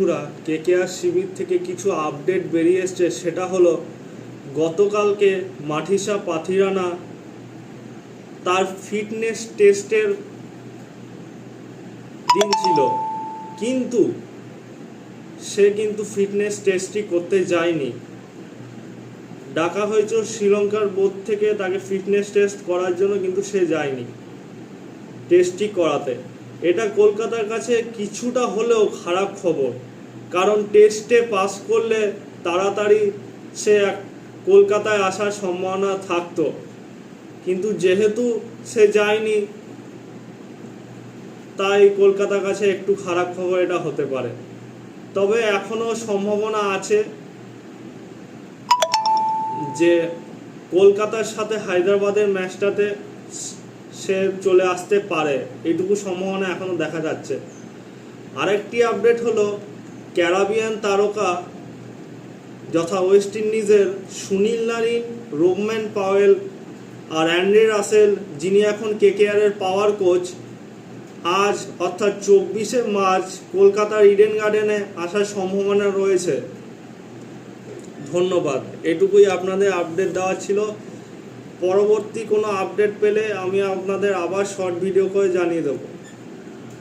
বন্ধুরা, কেকেআর শিবির থেকে কিছু আপডেট বেরিয়ে এসছে। সেটা হলো গতকালকে মাঠিসা পাথিরানা তার ফিটনেস টেস্টের দিন ছিল, কিন্তু সে ফিটনেস টেস্টই করতে যায়নি। ডাকা হয়েছিল শ্রীলঙ্কার বোর্ড থেকে তাকে ফিটনেস টেস্ট করার জন্য, কিন্তু সে যায়নি টেস্টই করাতে। এটা কলকাতার কাছে কিছুটা হলেও খারাপ খবর, কারণ টেস্টে পাস করলে তাড়াতাড়ি সে কলকাতায় আসার সম্ভাবনা থাকতো, কিন্তু যেহেতু সে যায়নি তাই কলকাতার কাছে একটু খারাপ খবর এটা হতে পারে। তবে এখনও সম্ভাবনা আছে যে কলকাতার সাথে হায়দ্রাবাদের ম্যাচটাতে সে চলে আসতে পারে, এইটুকু সম্ভাবনা এখনও দেখা যাচ্ছে। আরেকটি আপডেট হলো ক্যারিবিয়ান তারকা যথা ওয়েস্ট ইন্ডিজের সুনীল নারিন, রোবম্যান পাওয়েল আর অ্যান্ড্রে রাসেল, যিনি এখন কেকেআরের পাওয়ার কোচ, আজ অর্থাৎ 24শে মার্চ কলকাতার ইডেন গার্ডেনে আসার সম্ভাবনা রয়েছে। ধন্যবাদ, এটুকুই আপনাদের আপডেট দেওয়া ছিল। পরবর্তী কোনো আপডেট পেলে আমি আপনাদের আবার শর্ট ভিডিও করে জানিয়ে দেবো।